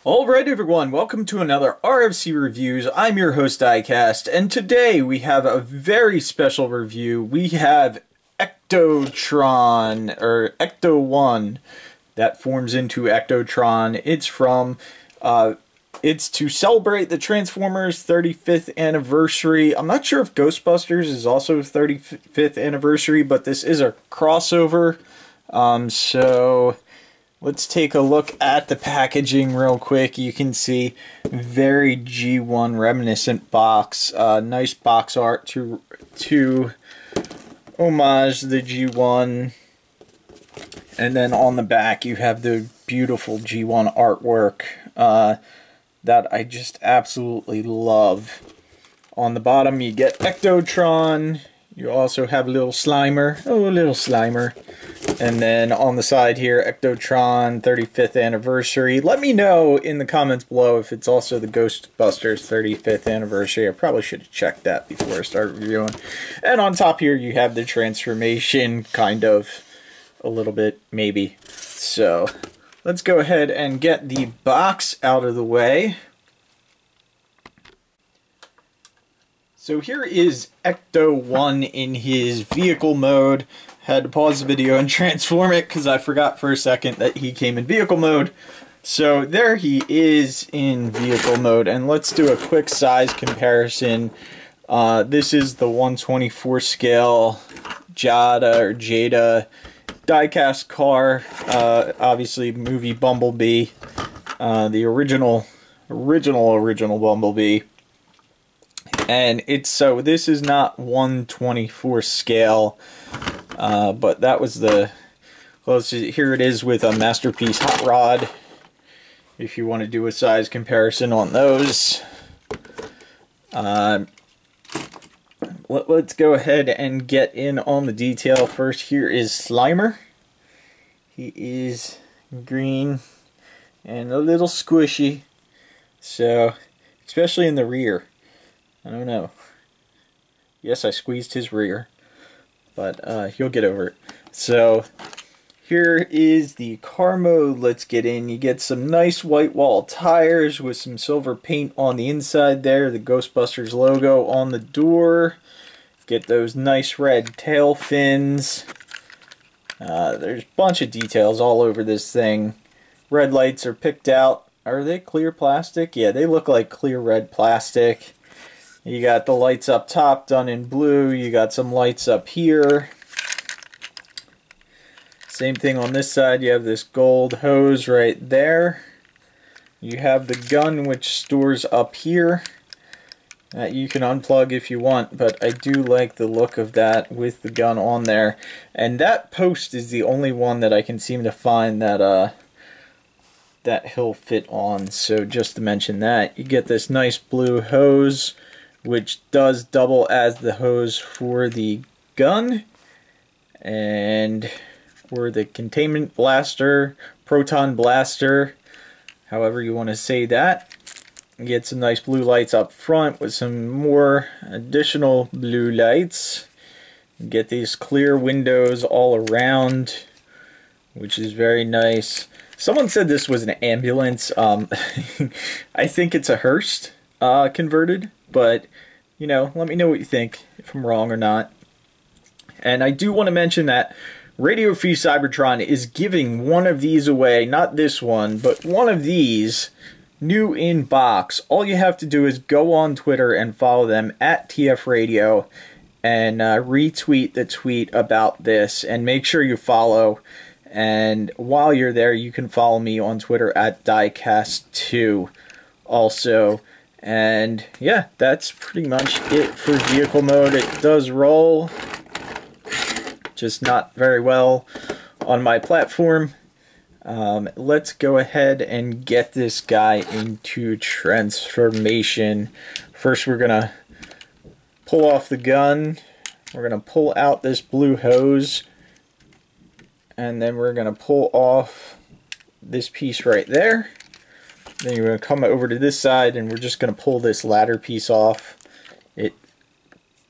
Alright everyone, welcome to another RFC Reviews. I'm your host Diecast, and today we have a very special review. We have Ectotron, or Ecto-1, that forms into Ectotron. It's to celebrate the Transformers 35th anniversary. I'm not sure if Ghostbusters is also 35th anniversary, but this is a crossover. So let's take a look at the packaging real quick. You can see very G1 reminiscent box. Nice box art to homage the G1. And then on the back you have the beautiful G1 artwork that I just absolutely love. On the bottom you get Ectotron. You also have a little Slimer. Oh, a little Slimer. And then on the side here, Ectotron 35th anniversary. Let me know in the comments below if it's also the Ghostbusters 35th anniversary. I probably should have checked that before I started reviewing. And on top here, you have the transformation, kind of, a little bit, maybe. So, let's go ahead and get the box out of the way. So here is Ecto-1 in his vehicle mode. Had to pause the video and transform it because I forgot for a second that he came in vehicle mode. So there he is in vehicle mode, and let's do a quick size comparison. This is the 1/24 scale Jada diecast car. Obviously movie Bumblebee, the original Bumblebee. And so this is not 1/24 scale, but that was the closest. Here it is with a Masterpiece Hot Rod, if you want to do a size comparison on those. Let's go ahead and get in on the detail. First, here is Slimer. He is green and a little squishy, so especially in the rear. I don't know. Yes, I squeezed his rear, but he'll get over it. So here is the car mode. Let's get in. You get some nice white wall tires with some silver paint on the inside there. The Ghostbusters logo on the door. Get those nice red tail fins. There's a bunch of details all over this thing. Red lights are picked out. Are they clear plastic? Yeah, they look like clear red plastic. You got the lights up top done in blue. You got some lights up here. Same thing on this side. You have this gold hose right there. You have the gun, which stores up here. You can unplug if you want, but I do like the look of that with the gun on there. And that post is the only one that I can seem to find that that he'll fit on. So just to mention that, you get this nice blue hose, which does double as the hose for the gun and for the containment blaster, proton blaster, however you want to say that. You get some nice blue lights up front with some more additional blue lights. You get these clear windows all around, which is very nice. Someone said this was an ambulance. I think it's a hearse converted. But, you know, let me know what you think, if I'm wrong or not. And I do want to mention that Radio Free Cybertron is giving one of these away. Not this one, but one of these, new in box. All you have to do is go on Twitter and follow them at TF Radio and retweet the tweet about this. And make sure you follow. And while you're there, you can follow me on Twitter at Diecast2 also. And yeah, that's pretty much it for vehicle mode. It does roll, just not very well on my platform. Let's go ahead and get this guy into transformation. First, we're gonna pull off the gun. We're gonna pull out this blue hose, and then we're gonna pull off this piece right there. Then you're going to come over to this side, and we're just going to pull this ladder piece off. It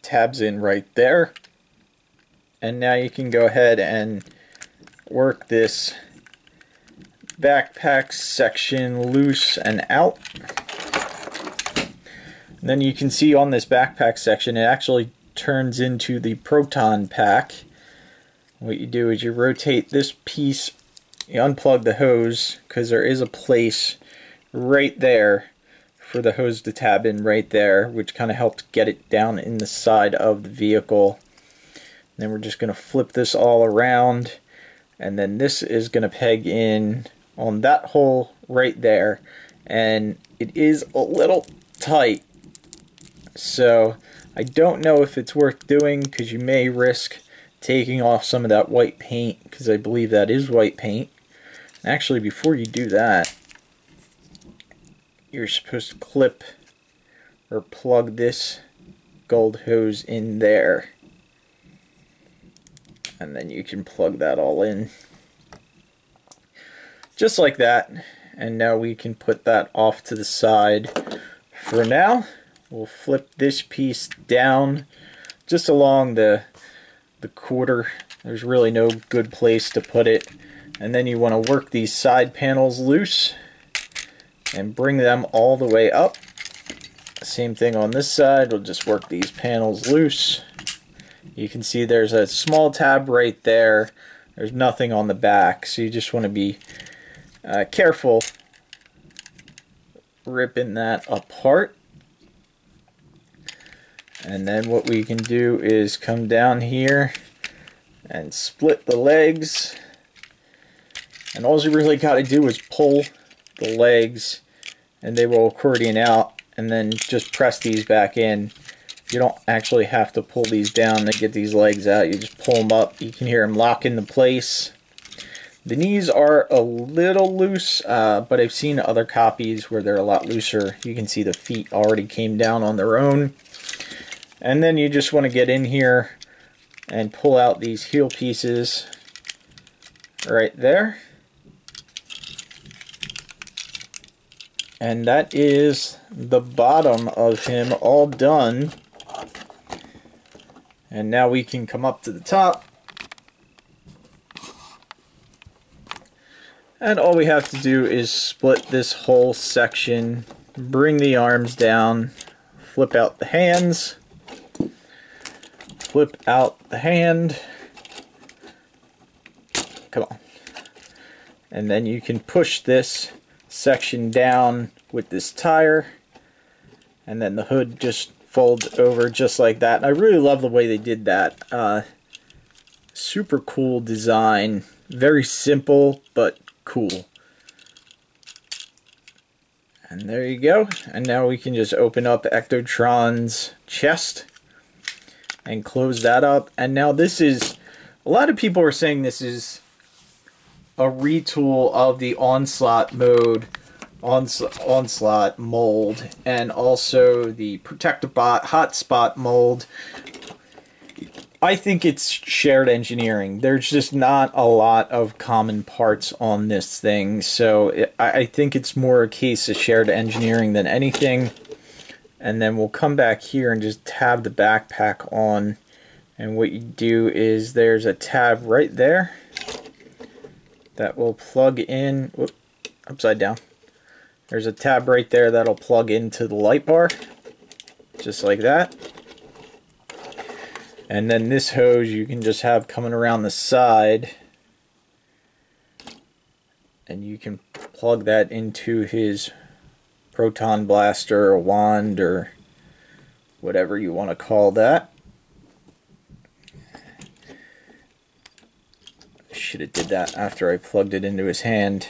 tabs in right there. And now you can go ahead and work this backpack section loose and out. And then you can see on this backpack section, it actually turns into the Proton Pack. What you do is you rotate this piece, you unplug the hose, because there is a place right there for the hose to tab in right there, which kind of helps get it down in the side of the vehicle. And then we're just going to flip this all around, and then this is going to peg in on that hole right there, and it is a little tight, so I don't know if it's worth doing, because you may risk taking off some of that white paint, because I believe that is white paint. Actually, before you do that, you're supposed to clip or plug this gold hose in there, and then you can plug that all in just like that. And now we can put that off to the side for now. We'll flip this piece down just along the quarter. There's really no good place to put it. And then you want to work these side panels loose and bring them all the way up. Same thing on this side. We'll just work these panels loose. You can see there's a small tab right there. There's nothing on the back, so you just want to be careful ripping that apart. And then what we can do is come down here and split the legs. And all you really got to do is pull the legs, and they will accordion out, and then just press these back in. You don't actually have to pull these down to get these legs out. You just pull them up. You can hear them lock into place. The knees are a little loose, but I've seen other copies where they're a lot looser. You can see the feet already came down on their own. And then you just want to get in here and pull out these heel pieces right there. And that is the bottom of him all done. And now we can come up to the top. And all we have to do is split this whole section, bring the arms down, flip out the hands, flip out the hand. Come on. And then you can push this section down with this tire, and then the hood just folds over just like that. And I really love the way they did that. Super cool design, very simple but cool. And there you go. And now we can just open up Ectotron's chest and close that up. And now this is, a lot of people are saying this is a retool of the Onslaught mold, and also the Protectobot Hotspot mold. I think it's shared engineering. There's just not a lot of common parts on this thing, so I think it's more a case of shared engineering than anything. And then we'll come back here and just tab the backpack on, and what you do is there's a tab right there that will plug in. Whoop, upside down. There's a tab right there that'll plug into the light bar, just like that. And then this hose you can just have coming around the side, and you can plug that into his proton blaster or wand or whatever you want to call that. Should have did that after I plugged it into his hand.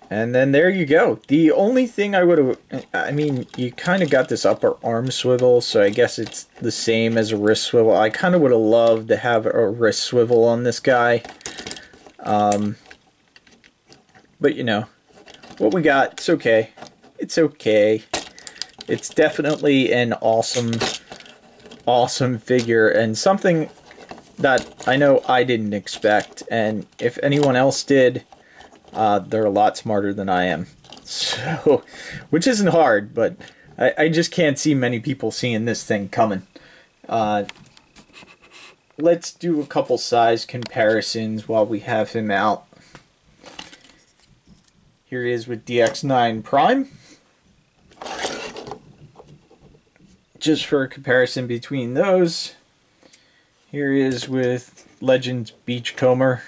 And then there you go. The only thing I would have, I mean, you kind of got this upper arm swivel, so I guess it's the same as a wrist swivel. I kind of would have loved to have a wrist swivel on this guy. But you know, what we got, it's okay. It's okay. It's definitely an awesome figure, and something that I know I didn't expect, and if anyone else did, they're a lot smarter than I am. So, which isn't hard, but I just can't see many people seeing this thing coming. Let's do a couple size comparisons while we have him out. Here he is with DX9 Prime. Just for a comparison between those, here he is with Legends Beachcomber.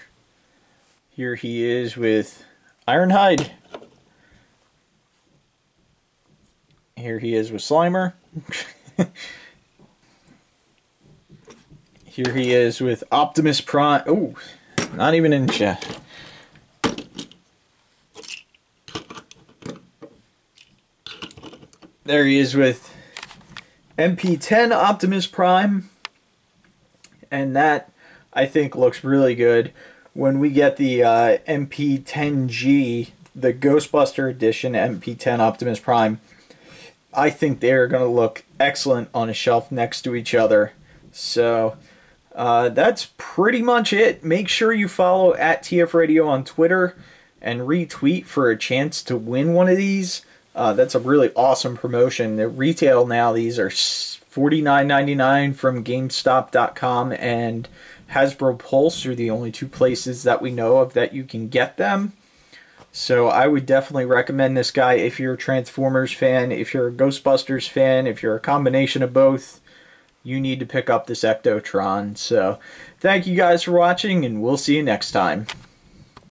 Here he is with Ironhide. Here he is with Slimer. Here he is with Optimus Prime. Oh, not even in chat. There he is with MP10 Optimus Prime. And that, I think, looks really good. When we get the MP10G, the Ghostbuster Edition MP10 Optimus Prime, I think they're going to look excellent on a shelf next to each other. So that's pretty much it. Make sure you follow at TF Radio on Twitter and retweet for a chance to win one of these. That's a really awesome promotion. The retail now, these are $49.99 from GameStop.com and Hasbro Pulse are the only two places that we know of that you can get them. So I would definitely recommend this guy if you're a Transformers fan, if you're a Ghostbusters fan, if you're a combination of both, you need to pick up this Ectotron. So thank you guys for watching, and we'll see you next time.